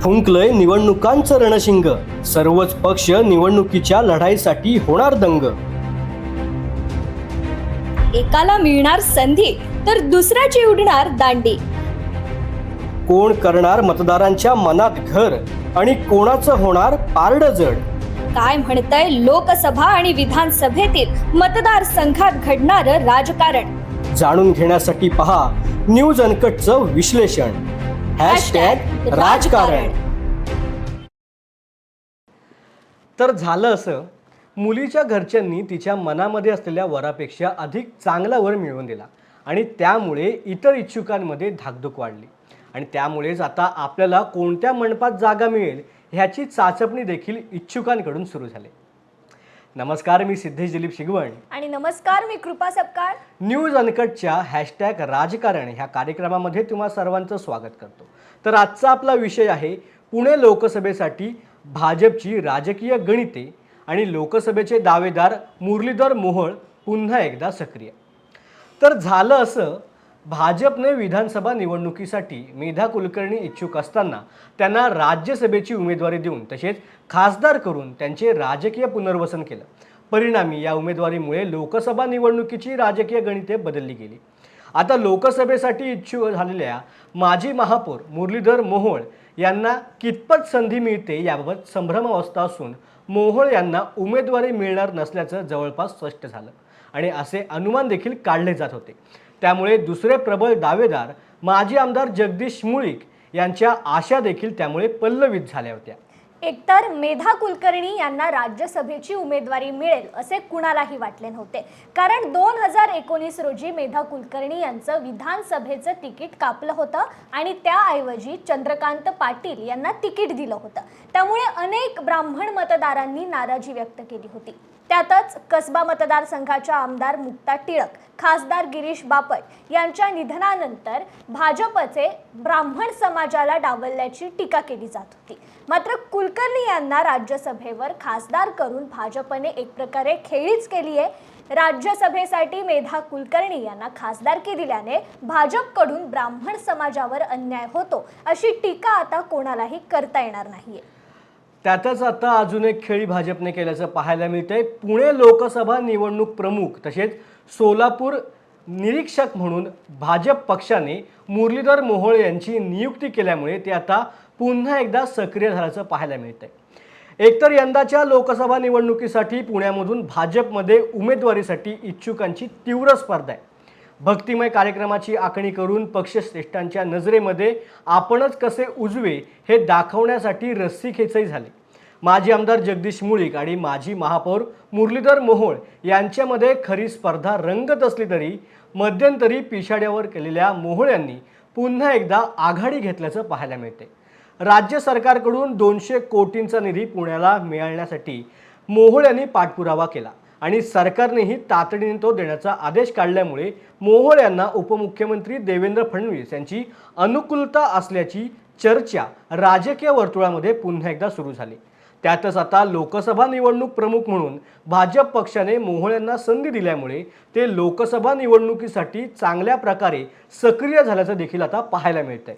फुंकलय निवडणुकांचं रणशिंग, सर्वच पक्ष निवडणुकीच्या लढाईसाठी होणार दंग. एकाला मिळणार संधी तर दुसऱ्याची उडणार दांडी. कोण करणार मतदारांच्या मनात घर आणि कोणाचं होणार पारड जड. काय म्हणतंय लोकसभा आणि विधानसभेतील मतदारसंघात घडणारं राजकारण. जाणून घेण्यासाठी पहा न्यूज अनकटचं विश्लेषण. #राजकारण. तर झालं असं, मुलीच्या घरच्यांनी तिच्या मनामध्ये असलेल्या वरापेक्षा अधिक चांगला वर मिळवून दिला आणि त्यामुळे इतर इच्छुकांमध्ये धाकधूक वाढली आणि त्यामुळेच आता आपल्याला कोणत्या मंडपात जागा मिळेल ह्याची चाचपणी देखील इच्छुकांकडून सुरू झाली. नमस्कार, मी सिद्धेश दिलीप शिगवण आणि नमस्कार, मी कृपा सपकाळ. न्यूज अनकटच्या #राजकारण ह्या कार्यक्रमामध्ये तुम्हा सर्वांचं स्वागत करतो. तर आजचा आपला विषय आहे पुणे लोकसभेसाठी भाजपची राजकीय गणिते आणि लोकसभेचे दावेदार मुरलीधर मोहोळ पुन्हा एकदा सक्रिय. तर झालं असं, भाजपने विधानसभा निवडणुकीसाठी मेधा कुलकर्णी इच्छुक असताना त्यांना राज्यसभेची उमेदवारी देऊन तसेच खासदार करून त्यांचे राजकीय पुनर्वसन केलं. परिणामी या उमेदवारीमुळे लोकसभा निवडणुकीची राजकीय गणिते बदलली गेली. आता लोकसभेसाठी इच्छुक झालेल्या माजी महापौर मुरलीधर मोहोळ यांना कितपत संधी मिळते याबाबत संभ्रमावस्था असून मोहोळ यांना उमेदवारी मिळणार नसल्याचं जवळपास स्पष्ट झालं आणि असे अनुमान देखील काढले जात होते. त्यामुळे दुसरे प्रबळ दावेदार माजी आमदार जगदीश मुळीक यांच्या आशा देखील त्यामुळे पल्लवित झाल्या होत्या. एकतर मेधा कुलकर्णी यांना राज्यसभेची उमेदवारी मिळेल असे कुणालाही वाटले नव्हते, कारण 2019 रोजी मेधा कुलकर्णी यांचं विधानसभेचं तिकीट कापलं होतं आणि त्याऐवजी चंद्रकांत पाटील यांना तिकीट दिलं होतं. त्यामुळे अनेक ब्राह्मण मतदारांनी नाराजी व्यक्त केली होती. त्यातच कसबा मतदारसंघाच्या आमदार मुक्ता टिळक, खासदार गिरीश बापट यांच्या निधनानंतर भाजपचे ब्राह्मण समाजाला डावलल्याची टीका केली जात होती. मात्र कुलकर्णी यांना राज्यसभेवर खासदार करून भाजपने एक प्रकारे खेळीच केली आहे. राज्यसभेसाठी मेधा कुलकर्णी यांना खासदारकी दिल्याने भाजपकडून ब्राह्मण समाजावर अन्याय होतो अशी टीका आता कोणालाही करता येणार नाहीये. त्यातच आता अजून एक खेळी भाजपने केल्याचं पाहायला मिळतंय. पुणे लोकसभा निवडणूक प्रमुख तसेच सोलापूर निरीक्षक म्हणून भाजप पक्षाने मुरलीधर मोहोळ यांची नियुक्ती केल्यामुळे ते आता पुन्हा एकदा सक्रिय झाल्याचं पाहायला मिळतंय. एकतर यंदाच्या लोकसभा निवडणुकीसाठी पुण्यामधून भाजपमध्ये उमेदवारीसाठी इच्छुकांची तीव्र स्पर्धा आहे. भक्तिमय कार्यक्रमाची आखणी करून पक्षश्रेष्ठांच्या नजरेमध्ये आपणच कसे उजवे हे दाखवण्यासाठी रस्सीखेचही झाली. माजी आमदार जगदीश मुळीक आणि माजी महापौर मुरलीधर मोहोळ यांच्यामध्ये खरी स्पर्धा रंगत असली तरी मध्यंतरी पिछाड्यावर केलेल्या मोहोळ यांनी पुन्हा एकदा आघाडी घेतल्याचं पाहायला मिळते. राज्य सरकारकडून 200 कोटींचा निधी पुण्याला मिळण्यासाठी मोहोळ यांनी पाठपुरावा केला आणि सरकारनेही तातडीने तो देण्याचा आदेश काढल्यामुळे मोहोळ यांना उपमुख्यमंत्री देवेंद्र फडणवीस यांची अनुकूलता असल्याची चर्चा राजकीय वर्तुळामध्ये पुन्हा एकदा सुरू झाली. त्यातच आता लोकसभा निवडणूक प्रमुख म्हणून भाजप पक्षाने मोहोळ यांना संधी दिल्यामुळे ते लोकसभा निवडणुकीसाठी चांगल्या प्रकारे सक्रिय झाल्याचं देखील आता पाहायला मिळतंय.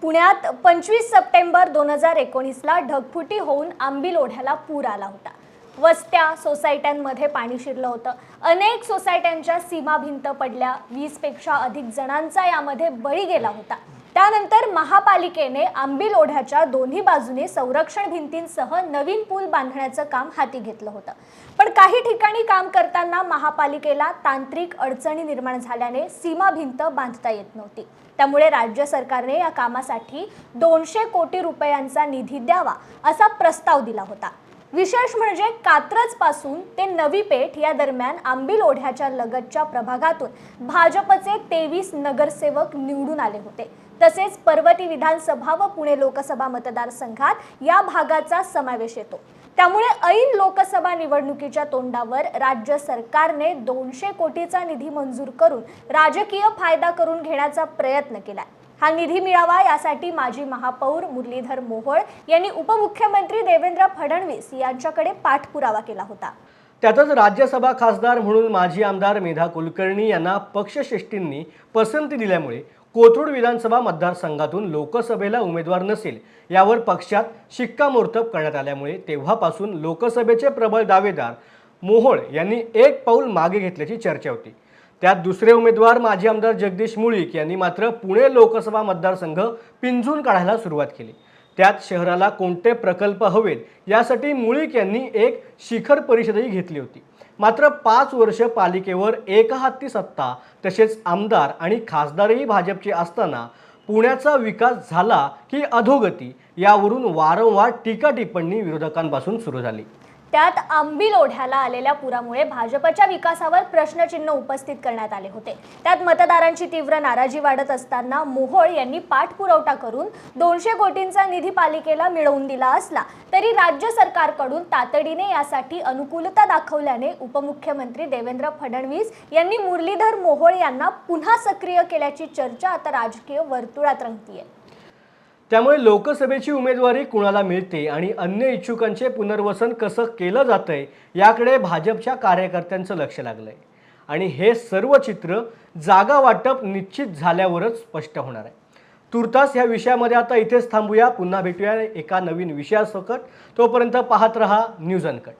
पुण्यात 25 सप्टेंबर 2019ला ढगफुटी होऊन आंबील ओढ्याला पूर आला होता. वस्त्या, सोसायट्यांमध्ये पाणी शिरलं होतं. अनेक सोसायट्यांच्या सीमा भिंत पडल्या. 20 पेक्षा अधिक जणांचा यामध्ये बळी गेला होता. त्यानंतर महापालिकेने आंबील ओढ्याच्या दोन्ही बाजूने संरक्षण भिंतींसह नवीन पूल बांधण्याचं काम हाती घेतलं होतं. पण काही ठिकाणी काम करताना महापालिकेला तांत्रिक अडचणी निर्माण झाल्याने सीमा भिंत बांधता येत नव्हती. त्यामुळे राज्य सरकारने या कामासाठी 200 कोटी रुपयांचा निधी द्यावा असा प्रस्ताव दिला होता. विशेष म्हणजे कात्रज पासून ते नवी पेठ या दरम्यान आंबील ओढ्याच्या लगतच्या प्रभागातून भाजपचे 23 नगरसेवक निवडून आले होते. तसेच पर्वती विधानसभा व पुणे लोकसभा मतदारसंघात या भागाचा समावेश येतो. त्यामुळे ऐन लोकसभा निवडणुकीच्या तोंडावर राज्य सरकारने 200 कोटीचा निधी मंजूर करून राजकीय फायदा करून घेण्याचा प्रयत्न केला. हा निधी मिळावा यासाठी माजी महापौर मुरलीधर मोहोळ यांनी उपमुख्यमंत्री देवेंद्र फडणवीस यांच्याकडे पाठपुरावा केला होता. त्यातच राज्यसभा खासदार म्हणून माजी आमदार मेधा कुलकर्णी यांना पक्षश्रेष्ठींनी पसंती दिल्यामुळे कोथरूड विधानसभा मतदारसंघातून लोकसभेला उमेदवार नसेल यावर पक्षात शिक्कामोर्तब करण्यात आल्यामुळे तेव्हापासून लोकसभेचे प्रबळ दावेदार मोहोळ यांनी एक पाऊल मागे घेतल्याची चर्चा होती। त्यात दुसरे उमेदवार माजी आमदार जगदीश मुळीक यांनी मात्र पुणे लोकसभा मतदारसंघ पिंजून काढायला सुरुवात केली। त्यात शहराला कोणते प्रकल्प हवेत यासाठी मुळीक यांनी एक शिखर परिषदही घेतली होती। मात्र 5 वर्ष पालिकेवर एकहाती सत्ता तसेच आमदार आणि खासदारही भाजपचे असताना पुण्याचा विकास झाला की अधोगती यावरून वारंवार टीका टिप्पणी विरोधकांपासून सुरू झाली। त्यात आंबील ओढ्याला आलेल्या पुरामुळे भाजपच्या विकासावर प्रश्नचिन्ह उपस्थित करण्यात आले होते। त्यात मतदारांची तीव्र नाराजी वाढत असताना मोहोळ यांनी पाठपुरावा करून 200 कोटींचा निधी पालिकेला मिळवून दिला असला तरी राज्य सरकारकडून तातडीने यासाठी अनुकूलता दाखवल्याने उपमुख्यमंत्री देवेंद्र फडणवीस यांनी मुरलीधर मोहोळ यांना पुन्हा सक्रिय केल्याची चर्चा आता राजकीय वर्तुळात रंगतीये। त्यामुळे लोकसभेची उमेदवारी कुणाला मिळते आणि अन्य इच्छुकांचे पुनर्वसन कसं केलं जातंय याकडे भाजपच्या कार्यकर्त्यांचं लक्ष लागलंय आणि हे सर्व चित्र जागा वाटप निश्चित झाल्यावरच स्पष्ट होणार आहे। तुर्तास या विषयामध्ये आता इथेच थांबूया, पुन्हा भेटूया एका नवीन विषयासकट। तोपर्यंत पाहत रहा न्यूज अनकट।